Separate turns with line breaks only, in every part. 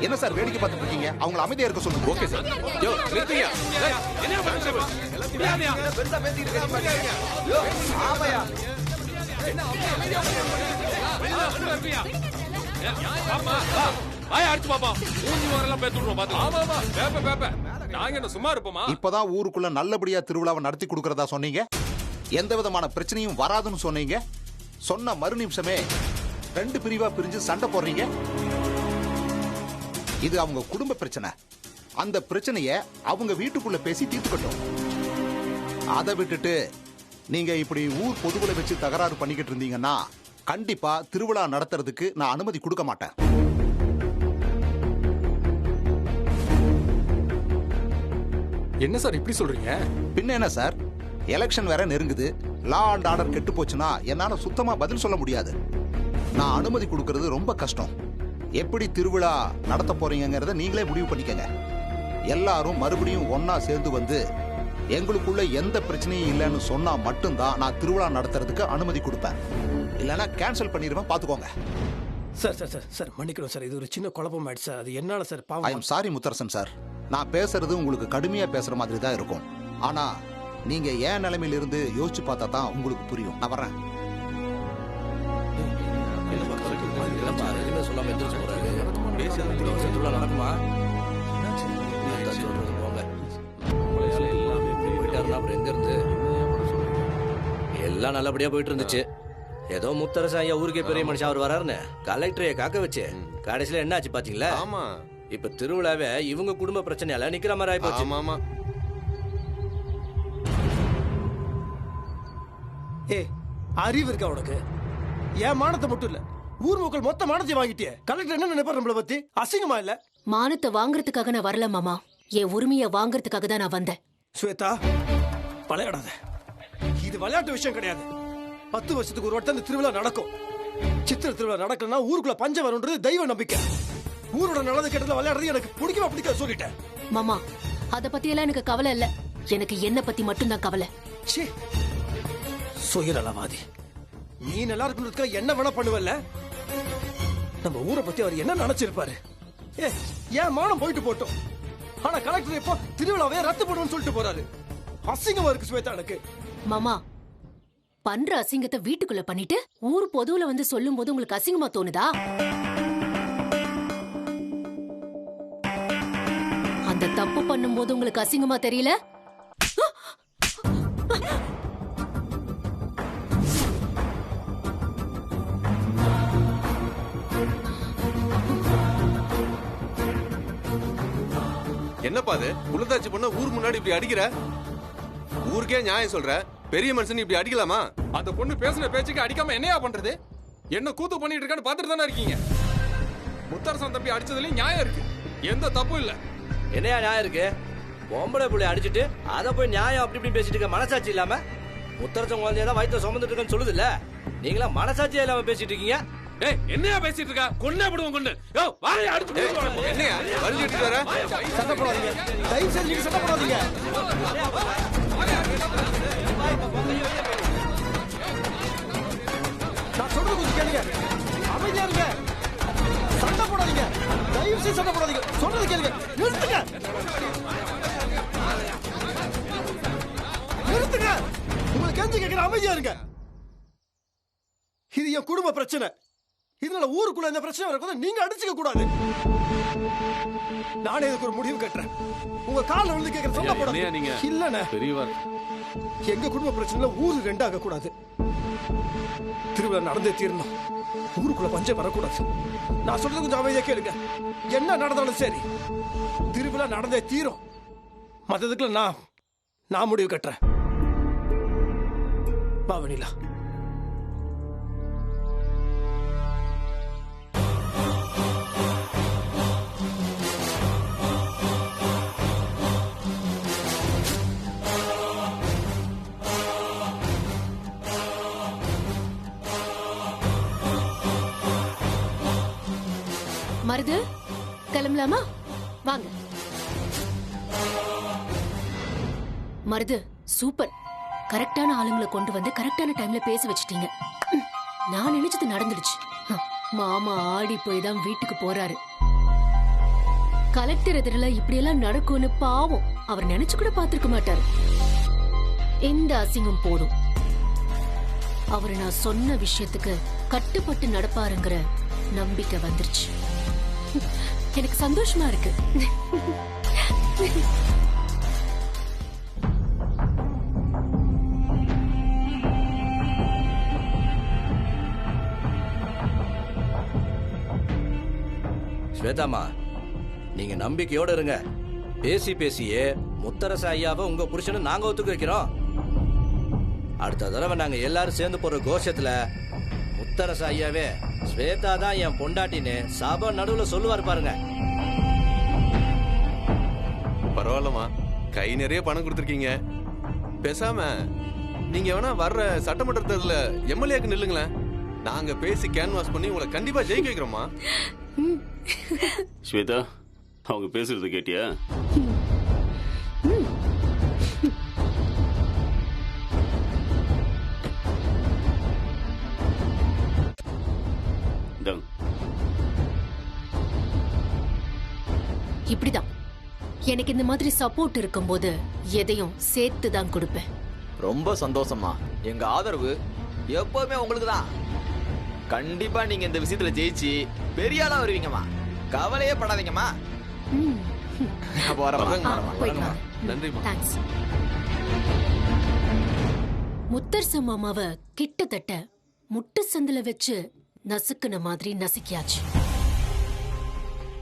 என்ன சார் வேடிக்கை பார்த்துட்டு இருக்கீங்க? அவங்கள அமைதியா இருக்க சொல்லுங்க.
Okay sir. யோ நிறுத்துங்க. என்ன பண்றீங்க? முடியாதயா? பெருசா பேசிட்டு இருக்கீங்க. யோ ஆமாயா. என்ன அமைதியா இருப்பியா? பாப்பா வாய் அடிச்சு பாப்பா. ஊஞ்சி வரலாம் பேத்துறோம் பாத்து. ஆமாமா. பேப்ப நாங்க என்ன சும்மா இருப்போமா?
இப்பதான் ஊருக்குள்ள நல்லபடியா திருவிழாவை நடத்தி கொடுக்கறதா சொன்னீங்க. எந்த விதமான பிரச்சனையும் வராதுன்னு சொன்னீங்க. சொன்ன மறு நிமிஷமே 2 பிரிவா பிரிஞ்சு சண்டை போடுறீங்க. இது அவங்க குடும்ப பிரச்சனை. அந்த பிரச்சனைய அவங்க வீட்டுக்குள்ள பேசி தீர்த்துக்கட்டும். அதை விட்டுட்டு நீங்க இப்படி ஊர் பொதுவுல வச்சு தகராறு பண்ணிக்கிட்டு இருந்தீங்கன்னா கண்டிப்பா திருவிழா நடத்துறதுக்கு நான் அனுமதி கொடுக்க மாட்டேன்.
என்ன சார் இப்படி சொல்றீங்க?
பின்ன என்ன சார், எலெக்ஷன் வேற நெருங்குது. லா அண்ட் ஆர்டர் கெட்டு போச்சுன்னா என்னால சுத்தமா பதில் சொல்ல முடியாது. நான் அனுமதி கொடுக்கறது ரொம்ப கஷ்டம். எப்படி திருவிழா நடத்த போறீங்கிறத நீங்களே முடிவு பண்ணிக்கங்க. எல்லாரும் மறுபடியும் ஒன்னா சேர்ந்து வந்து எங்களுக்குள்ள எந்த பிரச்சனையும் இல்லைன்னு சொன்னா மட்டும்தான் நான் திருவிழா நடத்துறதுக்கு அனுமதி கொடுப்பேன். இல்லைன்னா கேன்சல் பண்ணிடுவேன், பாத்துக்கோங்க.
சார் சார் சார் சார் மன்னிக்கணும் சார், இது ஒரு சின்ன குழப்பம் ஆயிடுச்சு சார். அது என்னால சார் பாவம்.
I am sorry Mutharasan sir. நான் பேசுறது உங்களுக்கு கடுமையா பேசுற மாதிரி தான் இருக்கும். ஆனா நீங்க ஏன் நிலைமையில இருந்து யோசிச்சு பார்த்தா தான் உங்களுக்கு புரியும். நான் வரேன்.
எல்லாம் நல்லபடியா போயிட்டு இருந்துச்சு. ஏதோ முத்தரசன் ஐயா ஊருக்கே பெரிய மனுஷன் அவர் வராருன்னு கலெக்டரைய காக்க வச்சு கடைசியில என்ன ஆச்சு பாத்தீங்களா?
ஆமா.
இப்ப திருவிழாவே இவங்க குடும்ப பிரச்சனையால நிக்கிற மாதிரி ஆயிப்போச்சு.
ஆமா.
அறிவு இருக்கா உனக்கு? என் மானத்தை மட்டும் இல்ல, ஊர் மக்கள் மொத்த மானத்தை வாங்கிட்டியே. கலெக்டர் என்ன நினைப்பாரு நம்மள பத்தி? அசிங்கமா இல்ல?
மானத்தை வாங்குறதுக்காக நான் வரல மாமா, என் உரிமையை வாங்குறதுக்காக தான் நான் வந்தேன்.
ஸ்வேதா, விளையாடாத. இது விளையாட்டு விஷயம் கிடையாது. 10 வருஷத்துக்கு ஒரு வாட்டி இந்த திருவிழா நடக்கும். சித்திரை திருவிழா நடக்கலன்னா ஊருக்குள்ள பஞ்சம் வரும்ன்றது தெய்வ நம்பிக்கை. ஊரோட நல்லது கெட்டதுல விளையாடுறது எனக்கு பிடிக்காது சொல்லிட்டேன்.
மாமா, அத பத்தி எல்லாம் எனக்கு கவலை இல்ல. எனக்கு என்ன பத்தி மட்டும் தான் கவலை.
சுயநலவாதி. நீ நல்லா இருக்கணும்னு என்ன வேணா பண்ணுவல்ல? நம்ம ஊரை பத்தி அவர் என்ன நினைச்சிருப்பாரு? ஏன் மானம் போயிட்டு போட்டோம். ஆனா கலெக்டர் இப்போ திருவிழாவே ரத்து பண்ணுன்னு சொல்லிட்டு போறாரு. அசிங்கமா இருக்கு ஸ்வேதா எனக்கு.
மாமா, பண்ற அசிங்கத்தை வீட்டுக்குள்ள பண்ணிட்டு ஊர் பொதுவுல வந்து சொல்லும் போது உங்களுக்கு அசிங்கமா தோணுதா? அந்த தப்பு பண்ணும் போது உங்களுக்கு அசிங்கமா தெரியல?
என்னப்பா அது? உளுந்தாச்சி பொண்ண ஊர் முன்னாடி இப்படி அடிக்கிற? ஊருக்கே நியாயம் சொல்ற, பெரிய மனுஷன் இப்படி அடிக்கலாமா? அந்த பொண்ணு பேசுன பேச்சுக்கு அடிக்காம என்னையா பண்றது? என்ன கூத்து பண்ணிட்டு இருக்கான்னு பாத்துட்டு தானே இருக்கீங்க. முத்தரசன் தம்பி அடிச்சதுலயும் நியாயம் இருக்கு, எந்த தப்பும் இல்ல.
என்னையா நியாயம் இருக்கு? பொம்பளை புள்ளை அடிச்சுட்டு அதை போய் நியாயம் அப்படி இப்படி பேசிட்டு இருக்க மனசாட்சி இல்லாம? முத்தரசன் குழந்தையதான் வயிற்று சுமந்துட்டு இருக்கன்னு சொல்லுது இல்ல, நீங்களா மனசாட்சியா இல்லாம பேசிட்டு இருக்கீங்க.
டேய், என்னையா பேசிட்டு இருக்கா? கொன்னே விடுவோம் கொன்னு. யோ வாயை அடிச்சு என்னையா வலிஞ்சிட்டு வர?
சண்டை போடாதீங்க, தயவு செஞ்சு நீங்க சண்டை போடாதீங்க. நான் சொல்றது கொஞ்சம் கேளுங்க. அமைதியா இருங்க. சண்டை போடாதீங்க, தயவு செஞ்சு சண்டை போடாதீங்க. சொல்றது கேளுங்க. நிறுத்துங்க, நிறுத்துங்க. உங்களுக்கு கெஞ்சி கேட்கிற, அமைதியா இருங்க. இது என் குடும்ப பிரச்சனை. இதனால ஊருக்குள்ள இந்த பிரச்சனை வரக்கூடாது. நீங்க அடிச்சுக்க கூடாது. நானே இதுக்கு ஒரு முடிவு கட்டுறேன். உங்க கால்ல விழுந்து கேட்கிற சண்டை போடாதீங்க. இல்லண்ணே,
பெரியவர்,
எங்க குடும்ப பிரச்சனைல ஊரு ரெண்டாக கூடாது. திருவிழா நடந்தே தீரணும். ஊருக்குள்ள பஞ்சம் வரக்கூடாது. நான் சொல்றது கொஞ்சம் அமைதியா கேளுங்க. என்ன நடந்தாலும் சரி, திருவிழா நடந்தே தீரும். மத்ததுக்குள்ள நான் முடிவு கட்டுறேன். வா வெண்ணிலா.
மருது, கிளம்பலாமா? வாங்க. மருது, சூப்பர். கரெக்டான ஆளுங்களை கொண்டு வந்து கரெக்டான டைம்ல பேச வச்சிட்டீங்க. நான் நினைச்சது நடந்துடுச்சு. மாமா ஆடி போய் தான் வீட்டுக்கு போறாரு. கலெக்டர் எதிரில இப்படி எல்லாம் நடக்கும்னு பாவம் அவர் நினைச்சு கூட பார்த்திருக்க மாட்டாரு. இந்த அசிங்கம் போதும். அவரு நான் சொன்ன விஷயத்துக்கு கட்டுப்பட்டு நடப்பாருங்கிற நம்பிக்கை வந்துருச்சு. எனக்கு சந்தோஷமா இருக்கு.
ஸ்வேதாமா, நீங்க நம்பிக்கையோட இருங்க. பேசி பேசியே முத்தரச ஐயாவை உங்க புருஷனை நாங்க ஒத்துக்க வைக்கிறோம். அடுத்த தடவை நாங்க எல்லாரும் சேர்ந்து போற கோஷத்துல முத்தரச ஐயாவே ஸ்வேதா தான் என் பொண்டாட்டின்னு சபை நடுவுல சொல்லுவாரு பாருங்க.
பரவாயில்லம்மா, கை நிறைய பணம் கொடுத்துருக்கீங்க. பேசாம நீங்க வேணா வர்ற சட்டமன்ற தேர்தல எம்எல்ஏக்கு நில்லுங்களேன். நாங்க பேசி கேன்வாஸ் பண்ணி உங்களை கண்டிப்பா ஜெயிக்க வைக்கிறோமா.
ஸ்வேதா, அவங்க பேசுறது கேட்டியா?
இப்படிதான் எனக்கு இந்த மாதிரி சப்போர்ட் இருக்கும்போது எதையும் சேர்த்து தான் கொடுப்பேன்.
ரொம்ப சந்தோஷமா. எங்க ஆதரவு எப்பவுமே உங்களுக்கு தான். கண்டிப்பா நீங்க இந்த விஷயத்துல ஜெயிச்சு பெரிய ஆளா வருவீங்கம்மா. கவலையே படாதீங்கம்மா.
நன்றிம்மா.
தேங்க்ஸ். முத்தரச மாமாவை கிட்டத்தட்ட முட்டு சந்தில வச்சு நசுக்குன மாதிரி நசுக்கியாச்சு.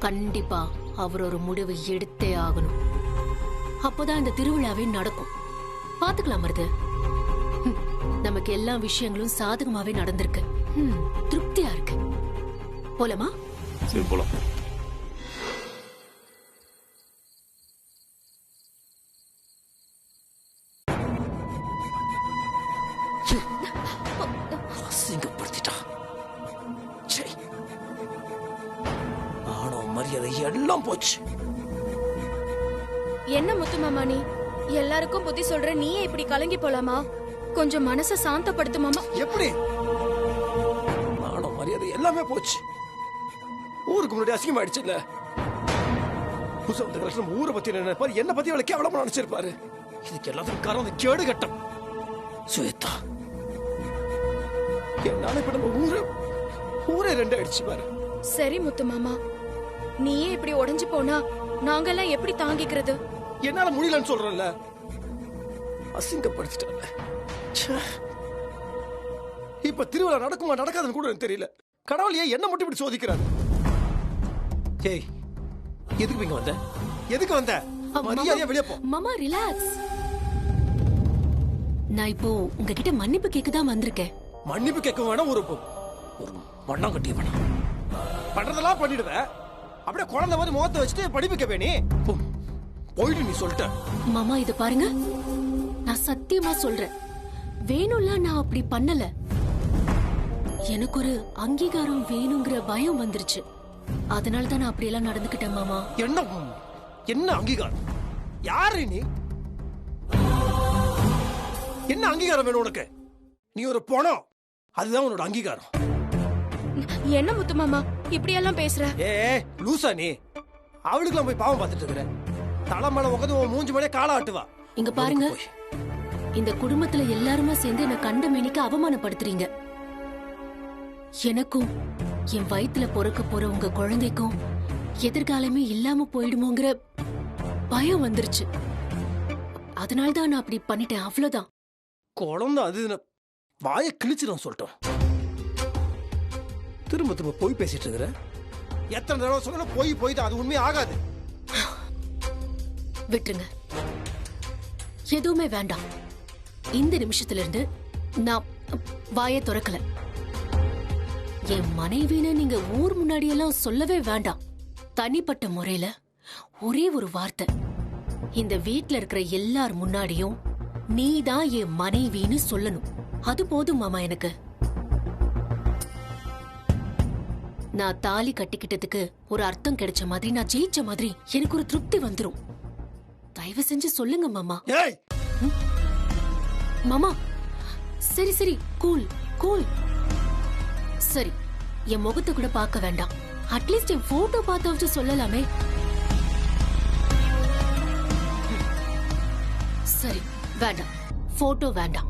கண்டிப்பா அவர் ஒரு முடிவு எடுத்தே ஆகணும். அப்போதான் இந்த திருவிழாவே நடக்கும். பாத்துக்கலாம் மருது. நமக்கு எல்லா விஷயங்களும் சாதகமாவே நடந்திருக்கு. திருப்தியா இருக்கு. போலமா?
சரி, போலாம்.
அசிங்கப்படுத்திட்டா. நானும் மரியாதை எல்லாம் போச்சு.
என்ன முத்துமாமா, நீ எல்லாருக்கும் புத்தி சொல்ற, நீயே இப்படி கலங்கி போலாமா? கொஞ்சம் மனச சாந்தப்படுத்து மாமா.
எப்படி? நானும் மரியாதை எல்லாமே போச்சு. ஊருக்கு முன்னாடி அசிங்கமாயிடுச்சு இல்ல? ஊரை பத்தி நினைப்பாரு, என்ன பத்தி அவளை கேவலமா நினைச்சிருப்பாரு. இதுக்கு எல்லாத்துக்கும் காரணம் அந்த கேடு கட்டம் ஸ்வேதா. என்னால இப்ப நம்ம ஊரே ரெண்டு ஆயிடுச்சு பாரு.
சரி முத்துமாமா, நீயே இப்படி உடைஞ்சு போனா நாங்கெல்லாம் எப்படி தாங்கிக்கிறது?
என்னால முடியலன்னு சொல்றேன்ல. அசிங்கப்படுத்திட்டாங்க. இப்ப திருவிழா நடக்குமா நடக்காதுன்னு கூட எனக்கு தெரியல. கடவுள் ஏன் என்ன மட்டும் இப்படி சோதிக்கிறாரு? ஏய், எதுக்கு இங்க வந்த? எதுக்கு வந்த? மரியாதையா வெளியே போ.
மாமா ரிலாக்ஸ். நான் இப்போ உங்ககிட்ட மன்னிப்பு கேட்க தான் வந்திருக்கேன்.
மன்னிப்பு கேட்க வேணாம். ஒரு மண்ணம் கட்டிய வேணாம். பண்றதெல்லாம் பண்ணிடுவேன். அப்படியே குழந்தை மாதிரி முகத்தை வச்சுட்டு படிப்பு கேப்பேனே. போயிட்டு நீ சொல்லிட்ட.
மாமா இத பாருங்க, நான் சத்தியமா சொல்றேன், வேணும்லாம் நான் அப்படி பண்ணல. எனக்கு ஒரு அங்கீகாரம் வேணுங்கிற பயம் வந்துருச்சு. அதனாலதான் நான் அப்படியெல்லாம் நடந்துக்கிட்டேன் மாமா.
என்ன அங்கீகாரம்? யாரு நீ? என்ன அங்கீகாரம் வேணும் உனக்கு? நீ ஒரு பணம், அதுதான் உன்னோட அங்கீகாரம்.
என்ன முத்துமாமா இப்படி எல்லாம் பேசுற?
ஏ லூசா நீ? அவளுக்குலாம் போய் பாவம் பார்த்துட்டு இருக்கிற. தலைமலை உட்காந்து உன் மூஞ்சி மேலே கால ஆட்டுவா.
இங்க பாருங்க, இந்த குடும்பத்துல எல்லாருமே சேர்ந்து என்ன கண்ட மேனிக்கு அவமானப்படுத்துறீங்க. எனக்கும் என் வயித்துல பொறுக்க போற உங்க குழந்தைக்கும் எதிர்காலமே இல்லாம போயிடுமோங்கிற பயம் வந்துருச்சு. அதனால்தான் நான் அப்படி பண்ணிட்டேன், அவ்வளவுதான்.
குழந்தை அது வாயை கிழிச்சிடும் சொல்லிட்டோம். திரும்ப திரும்ப போய் பேசிட்டு இருக்கிற. எத்தனை தடவை சொன்ன போய் தான், அது உண்மையே ஆகாது.
விட்டுருங்க, எதுவுமே வேண்டாம். இந்த நிமிஷத்துல இருந்து நான் வாயை திறக்கல. என் மனைவின்னு நீங்க ஊர் முன்னாடி எல்லாம் சொல்லவே வேண்டாம். தனிப்பட்ட முறையில ஒரே ஒரு வார்த்தை, இந்த வீட்ல இருக்கிற எல்லார் முன்னாடியும் நீதான் என் மனைவின்னு சொல்லணும். அது போதும் மாமா எனக்கு. நான் தாலி கட்டிக்கிட்டதுக்கு ஒரு அர்த்தம் கிடைச்ச மாதிரி, நான் ஜெயிச்ச மாதிரி எனக்கு ஒரு திருப்தி வந்துரும். தயவு செஞ்சு சொல்லுங்க மாமா. மாமா சரி சரி, கூல் கூல். சரி, என் முகத்தை கூட பார்க்க வேண்டாம். அட்லீஸ்ட் என் போட்டோ பார்த்தாவது சொல்லலாமே. சரி, வேண்டாம், போட்டோ வேண்டாம்.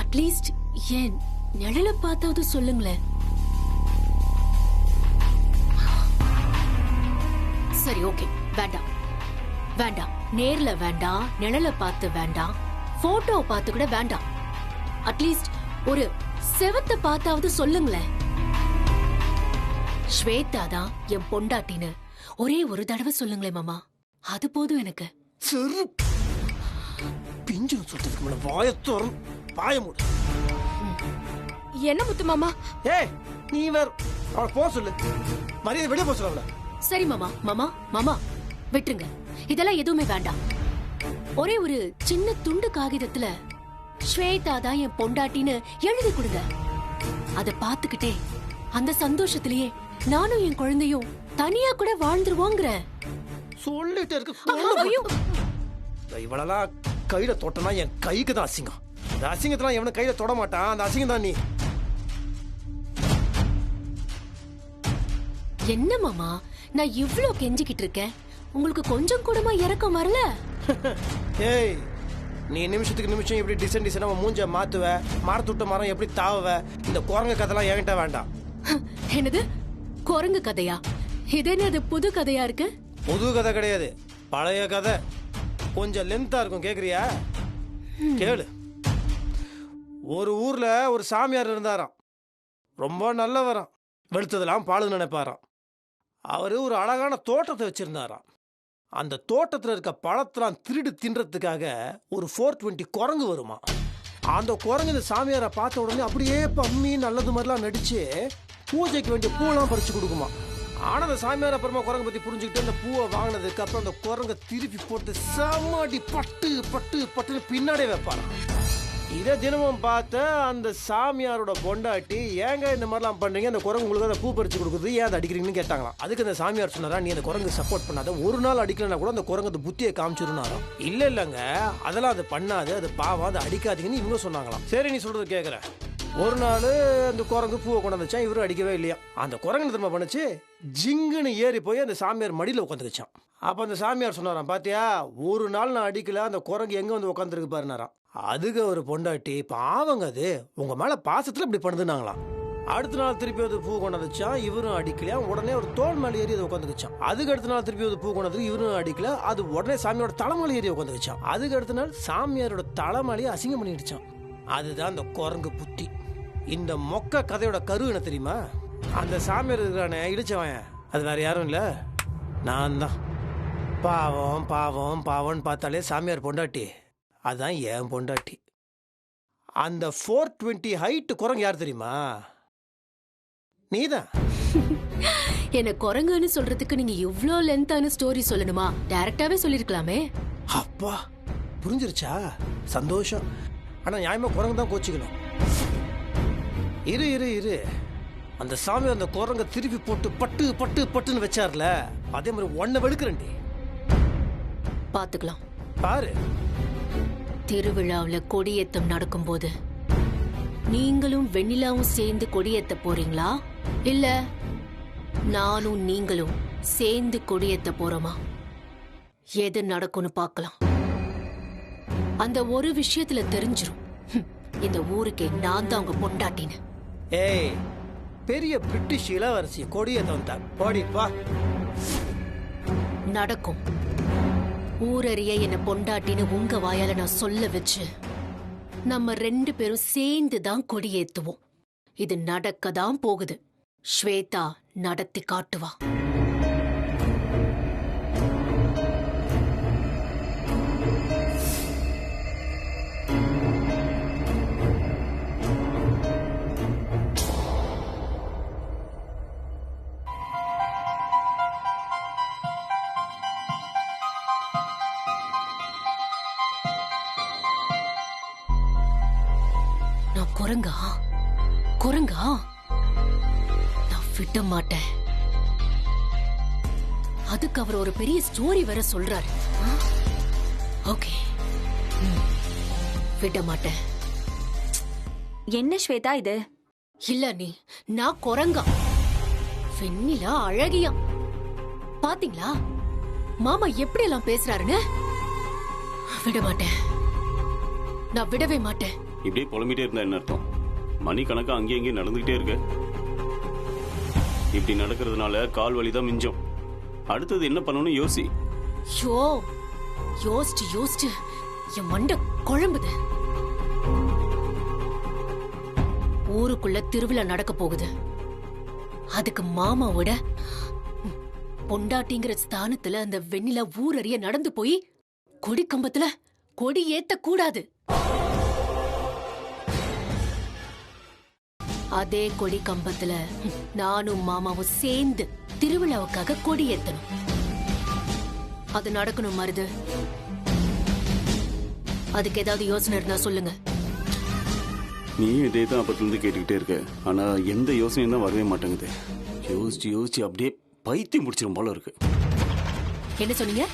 அட்லீஸ்ட் என் நிழலை பார்த்தாவது சொல்லுங்களேன். சரி, ஓகே, வேண்டாம் வேண்டாம். நேர்ல வேண்டாம், நிழலை பார்த்து வேண்டாம், போட்டோவை பார்த்து கூட வேண்டாம். அட்லீஸ்ட் ஒரு செவத்தை பார்த்தாவது சொல்லுங்களேன். ஸ்வேதா தான் என் பொண்டாட்டின்னு ஒரே ஒரு தடவை சொல்லுங்களேன் மாமா. அது போதும் எனக்கு.
சரி, பிஞ்சு சொல்றதுக்கு முன்ன வாயத்தோறும் பாய மூடு.
என்ன முத்து மாமா?
ஏய், நீ வேற அவளை போக சொல்லு. மரியாதை வெளியே போக சொல்ல.
சரி மாமா. மாமா மாமா விட்டுருங்க, இதெல்லாம் எதுவுமே வேண்டாம். ஒரே ஒரு சின்ன துண்டு காகிதத்துல ஸ்வேதா தான் என் பொண்டாட்டின்னு எழுதி கொடுங்க. அத பாத்துக்கிட்டே அந்த சந்தோஷத்திலேயே நானும் என் குழந்தையும் தனியா கூட வாழ்ந்துருவோங்கிற.
சொல்லிட்டு இருக்கு. இவளெல்லாம் கையில தொட்டனா என் கைக்கு தான் அசிங்கம். அந்த அசிங்கத்தெல்லாம் எவனும் கையில தொட மாட்டான். அந்த அசிங்கம் தான் நீ.
என்ன மாமா, நான் இவ்ளோ கெஞ்சிக்கிட்டு இருக்கேன், உங்களுக்கு கொஞ்சம் கூடமா இறக்கம் வரல?
ஏய், நீ நிமிஷத்துக்கு நிமிஷம் எப்படி டிசைன் மூஞ்ச மாத்துவ, மரத்துட்ட மரம் எப்படி தாவ, இந்த குரங்கு கதைலாம் என்கிட்ட வேண்டாம்.
என்னது குரங்கு கதையா? இது என்னது புது கதையா இருக்கு?
புது கதை கிடையாது, பழைய கதை. கொஞ்சம் லென்த்தா இருக்கும், கேக்குறியா? கேளு. ஒரு ஊர்ல ஒரு சாமியார் இருந்தாராம். ரொம்ப நல்லவராம். வெளுத்ததெல்லாம் பாலு நினைப்பாராம். அவரு ஒரு அழகான தோட்டத்தை வச்சிருந்தாராம். அந்த தோட்டத்தில் இருக்க பழத்தெல்லாம் திருடு தின்றதுக்காக ஒரு 420 குரங்கு வருமா. அந்த குரங்கு இந்த சாமியாரை பார்த்த உடனே அப்படியே பம்மி நல்லது மாதிரிலாம் நடிச்சு பூஜைக்கு வேண்டிய பூவெல்லாம் பறிச்சு கொடுக்குமா. ஆனா அந்த சாமியார் அப்புறமா குரங்கு பத்தி புரிஞ்சுக்கிட்டு அந்த பூவை வாங்கினதுக்கு அப்புறம் அந்த குரங்கை திருப்பி போட்டு சமாடி பட்டு பட்டு பட்டுன்னு பின்னாடியே வைப்பாராம். இதை தினமும் பார்த்த அந்த சாமியாரோட பொண்டாட்டி, ஏங்க இந்த மாதிரிலாம் பண்றீங்க, அந்த குரங்கு உங்களுக்கு அந்த பூ பறிச்சு கொடுக்குறது, ஏன் அதை அடிக்கிறீங்கன்னு கேட்டாங்களாம். அதுக்கு அந்த சாமியார் சொன்னாரா, நீ அந்த குரங்கு சப்போர்ட் பண்ணாத, ஒரு நாள் அடிக்கலன்னா கூட அந்த குரங்கு அந்த புத்தியை காமிச்சிருந்தாராம். இல்லைங்க, அதெல்லாம் அது பண்ணாது, அது பாவம், அதை அடிக்காதீங்கன்னு இவங்க சொன்னாங்களாம். சரி, நீ சொல்றது கேட்குறேன். ஒரு நாள் அந்த குரங்கு பூவை கொண்டு வந்துச்சான். இவரும் அடிக்கவே இல்லையா. அந்த குரங்கு திரும்ப பண்ணுச்சு, ஜிங்குன்னு ஏறி போய் அந்த சாமியார் மடியில் உட்காந்துக்கிச்சான். அப்போ அந்த சாமியார் சொன்னாராம், பாத்தியா, ஒரு நாள் நான் அடிக்கல, அந்த குரங்கு எங்கே வந்து உட்காந்துருக்கு பாருனாராம். அதுக்கு ஒரு பொண்டாட்டி, பாவங்க அது உங்க மேல பாசத்துல இப்படி பண்ணுதுனாங்களாம். அடுத்த நாள் திருப்பி அது பூ கொண்டு வந்துச்சான். இவரும் அடிக்கலையா. உடனே ஒரு தோல் மேலே ஏறி அது உட்காந்துக்கிச்சான். அதுக்கு அடுத்த நாள் திருப்பி அது பூ கொண்டு வந்து இவரும் அடிக்கல. அது உடனே சாமியோட தலைமலை ஏறி உட்காந்துக்கிச்சான். அதுக்கு அடுத்த நாள் சாமியாரோட தலைமலையை அசிங்கம் பண்ணிடுச்சான். அதுதான் அந்த குரங்கு புத்தி. இந்த மொக்க கதையோட கரு என்ன தெரியுமா? அந்த சாமியார் இருக்கிறானே இடிச்சவன், அது வேற யாரும் இல்ல, நான் தான். பாவம் பாவம் பாவம்னு பார்த்தாலே சாமியார் பொண்டாட்டி, அதான் என் பொண்டாட்டி. அந்த 420 ஹைட் குரங்கு யார் தெரியுமா? நீதான்.
என்ன குரங்குன்னு சொல்றதுக்கு நீங்க இவ்ளோ லென்த்தான ஸ்டோரி சொல்லணுமா? டைரக்டாவே சொல்லிருக்கலாமே.
அப்பா, புரிஞ்சிருச்சா? சந்தோஷம். ஆனா நியாயமா குரங்கு தான் கோச்சிக்கணும். இரு இரு இரு, அந்த சாமி அந்த குரங்க திருப்பி போட்டு பட்டு பட்டு பட்டுன்னு வச்சார்ல, அதே மாதிரி ஒன்ன வெளுக்கிறண்டி.
பாத்துக்கலாம்.
பாரு,
திருவிழாவுல கொடியேத்தம் நடக்கும்போது நீங்களும் வெண்ணிலாவும் சேர்ந்து கொடியேத்த போறீங்களா, இல்ல நானும் நீங்களும் சேர்ந்து கொடியேத்த போறோமா? எது நடக்கும்னு பார்க்கலாம். அந்த ஒரு விஷயத்துல தெரிஞ்சிரும், இந்த ஊருக்கே நான் தான் உங்க பொண்டாட்டின்னு.
ஏய், பெரிய பிரிட்டிஷ் இளவரசி கொடியேத்த வந்தார், போடிப்பா.
நடக்கும். ஊரறிய என்ன பொண்டாட்டின்னு உங்க வாயால நான் சொல்ல வச்சு நம்ம 2 பேரும் சேர்ந்து தான் கொடியேத்துவோம். இது நடக்க தான் போகுது. ஸ்வேதா நடத்தி காட்டுவா. குரங்கா குரங்கா, நான் விட மாட்டேன். அதுக்கு அவர் ஒரு பெரிய ஸ்டோரி வேற சொல்றாரு. ஓகே, விட மாட்டேன்.
என்ன ஸ்வேதா இது?
இல்ல நீ நான் குரங்கா, வெண்ணிலா அழகியா. பாத்தீங்களா மாமா எப்படி எல்லாம் பேசுறாருன்னு? விட மாட்டேன், நான் விடவே மாட்டேன்.
இப்படியே புலம்பிட்டே இருந்தா என்ன அர்த்தம்? மணி கணக்கா அங்கேயும் இங்கேயும் நடந்துகிட்டே இருக்கு. இப்படி நடக்கிறதுனால கால் வலிதான் மிஞ்சம். அடுத்தது என்ன பண்ணணும் யோசி.
யோசிச்சு யோசிச்சு என் மண்டை குழம்புது. ஊருக்குள்ள திருவிழா நடக்க போகுது. அதுக்கு மாமாவோட பொண்டாட்டிங்கிற ஸ்தானத்துல அந்த வெண்ணிலா ஊரறிய நடந்து போய் கொடி கம்பத்துல கொடி ஏத்த கூடாது. அதே கொடி கம்பத்துல நானும் மாமாவும் சேர்ந்து திருவிழாவுக்காக கொடி ஏத்தணும். அது நடக்கணும் மருது. அதுக்கு ஏதாவது யோசனை இருந்தா சொல்லுங்க.
நீ இதே தான் அப்பத்திலிருந்து கேட்டுக்கிட்டே இருக்க. ஆனா எந்த யோசனையும் தான் வரவே மாட்டேங்குது. யோசிச்சு யோசிச்சு அப்படியே பைத்தியம் முடிச்சிடும் போல இருக்கு.
என்ன சொன்னீங்க?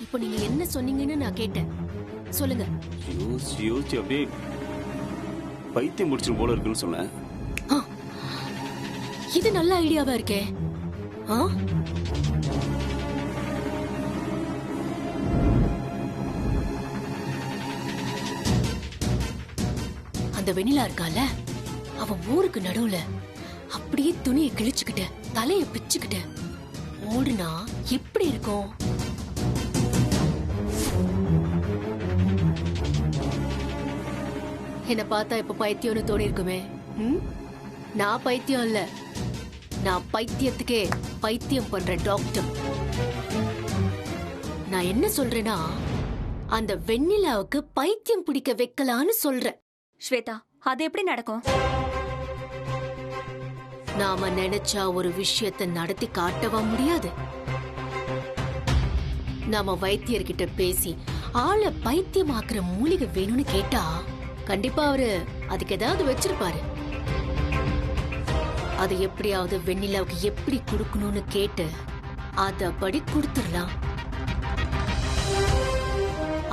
இப்போ நீங்க என்ன சொன்னீங்கன்னு நான் கேட்டேன், சொல்லுங்க.
யோசிச்சு யோசிச்சு அப்படியே பைத்தியம் முடிச்சிடும் போல இருக்குன்னு சொன்னேன்.
இது நல்ல ஐடியாவா இருக்கே. அந்த வெண்ணிலா இருக்கால, அவ ஊருக்கு நடுவுல அப்படியே துணியை கிழிச்சுக்கிட்டு தலைய பிச்சுக்கிட்டு ஓடுனா எப்படி இருக்கும்? என்ன பார்த்தா இப்ப பைத்தியம்னு தோணி இருக்குமே. நான் பைத்தியம் இல்ல, நான் பைத்தியத்துக்கே பைத்தியம் பண்ற டாக்டர். நான் என்ன சொல்றேன்னா, அந்த வெண்ணிலாவுக்கு பைத்தியம் பிடிக்க வைக்கலான்னு சொல்றேன்.
ஸ்வேதா, அது எப்படி நடக்கும்?
நாம நினைச்சா ஒரு விஷயத்தை நடத்தி காட்டவா முடியாது? நாம வைத்தியர்கிட்ட பேசி ஆளை பைத்தியமாக்குற மூலிகை வேணும்னு கேட்டா கண்டிப்பா அவரு அதுக்கு ஏதாவது வச்சிருப்பாரு. அது எப்படியாவது வெண்ணிலாவுக்கு எப்படி கொடுக்கணும்னு கேட்டு அதபடி கொடுத்துடலாம்.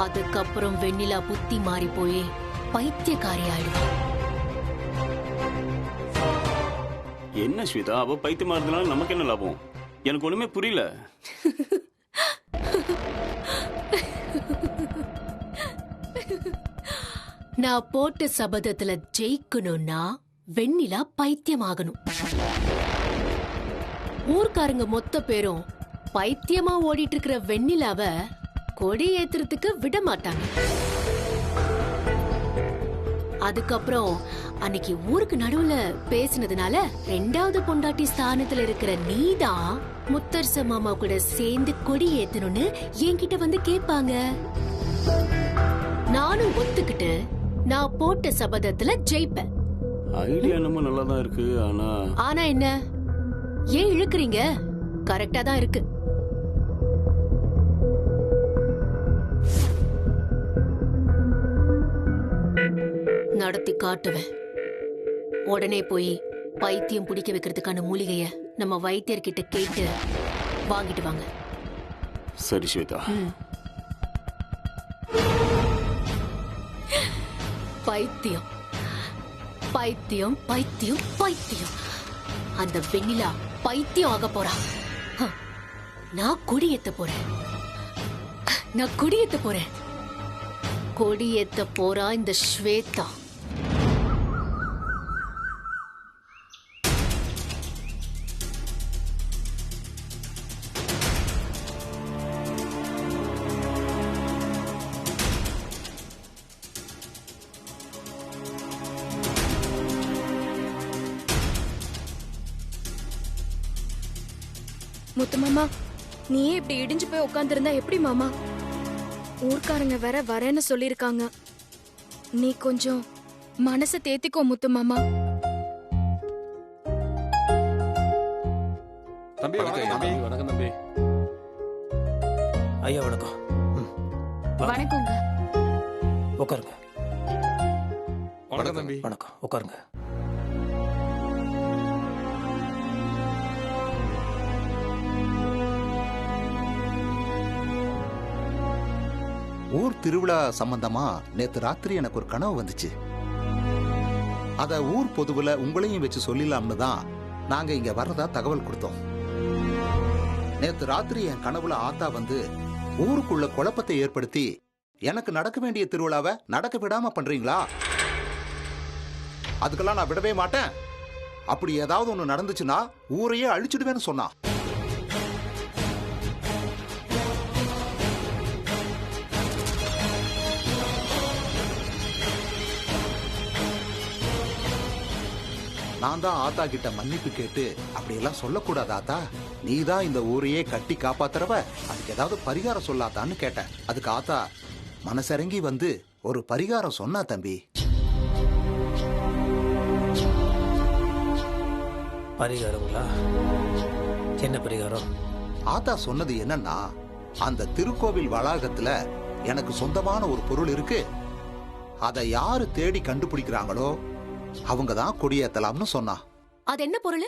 அதுக்கப்புறம் வெண்ணிலா புத்தி மாறி போய் பைத்தியக்காரி ஆயிடுவா.
என்ன ஸ்வேதா, அவ பைத்தியமா இருந்தனால நமக்கு என்ன லாபம்? எனக்கு ஒண்ணுமே புரியல.
நான் போட்ட சபதத்துல ஜெயிக்கணும்னா வெண்ணிலா பைத்தியமாகணும். ஊர்க்காரங்க மொத்த பேரும் பைத்தியமா ஓடிட்டு இருக்கிற வெண்ணிலாவ கொடி ஏத்துறதுக்கு விட மாட்டாங்க. அதுக்கப்புறம் அன்னைக்கு ஊருக்கு நடுவுல பேசினதுனால ரெண்டாவது பொண்டாட்டி ஸ்தானத்துல இருக்கிற நீதான் முத்தரச மாமா கூட சேர்ந்து கொடி ஏத்தணும்னு என்கிட்ட வந்து கேட்பாங்க. நானும் ஒத்துக்கிட்டு நான் போட்ட சபதத்துல ஜெயிப்பேன்.
ஐடியா என்னமோ நல்லா தான் இருக்கு. ஆனா
என்ன ஏன் இழுக்குறீங்க? கரெக்டா தான் இருக்கு. நடத்தி காட்டுவேன். உடனே போய் பைத்தியம் பிடிக்க வைக்கிறதுக்கான மூலிகைய நம்ம வைத்தியர்கிட்ட கேட்டு வாங்கிட்டு வாங்க.
சரி ஸ்வேதா.
பைத்தியம் பைத்தியம் பைத்தியம் பைத்தியம். அந்த வெண்ணிலா பைத்தியம் ஆக போறா. நான் கொடியேத்த போறேன். நான் கொடியேத்த போறேன். கொடியேத்த போறா இந்த ஸ்வேதா.
முத்து மாமா, நீயே இப்படி இடிஞ்சு போய் உட்கார்ந்திருந்தா எப்படி மாமா? ஊர்க்காரங்க வேற வரேன்னு சொல்லிருக்காங்க. நீ கொஞ்சம் மனசை தேத்திக்கோ முத்து மாமா.
தம்பி வணக்கம் தம்பி. வணக்கம் தம்பி.
ஐயா வணக்கம்.
வணக்கங்க.
உட்காருங்க.
வணக்கம் தம்பி.
வணக்கம், உட்காருங்க.
ஊர் திருவிழா சம்பந்தமா நேத்து ராத்திரி எனக்கு ஒரு கனவு வந்துச்சு. அத ஊர் பொதுவுல உங்களையும் வச்சு சொல்லிடலாம்னு தான் நாங்க இங்க வர்றதா தகவல் கொடுத்தோம். நேத்து ராத்திரி என் கனவுல ஆத்தா வந்து ஊருக்குள்ள குழப்பத்தை ஏற்படுத்தி எனக்கு நடக்க வேண்டிய திருவிழாவை நடக்க விடாம பண்றீங்களா? அதுக்கெல்லாம் நான் விடவே மாட்டேன். அப்படி ஏதாவது ஒண்ணு நடந்துச்சுன்னா ஊரையே அழிச்சிடுவேன்னு சொன்னா. நான் தான் ஆத்தா கிட்ட மன்னிப்பு கேட்டு அப்படியெல்லாம் சொல்லக்கூடாது ஆத்தா, நீ தான் இந்த ஊரையே கட்டி காப்பாத்துறவ, அதுக்கு ஏதாவது பரிகாரம் சொல்லாதான்னு கேட்டேன். அதுக்கு ஆத்தா மனசிறங்கி வந்து ஒரு பரிகாரம் சொன்னா தம்பி.
பரிகாரங்களா? என்ன பரிகாரம்?
ஆத்தா சொன்னது என்னன்னா, அந்த திருக்கோவில் வளாகத்துல எனக்கு சொந்தமான ஒரு பொருள் இருக்கு, அதை யாரு தேடி கண்டுபிடிக்கிறாங்களோ அவங்க தான் கொடியேத்தலாம்னு சொன்னா.
அது என்ன பொருள்?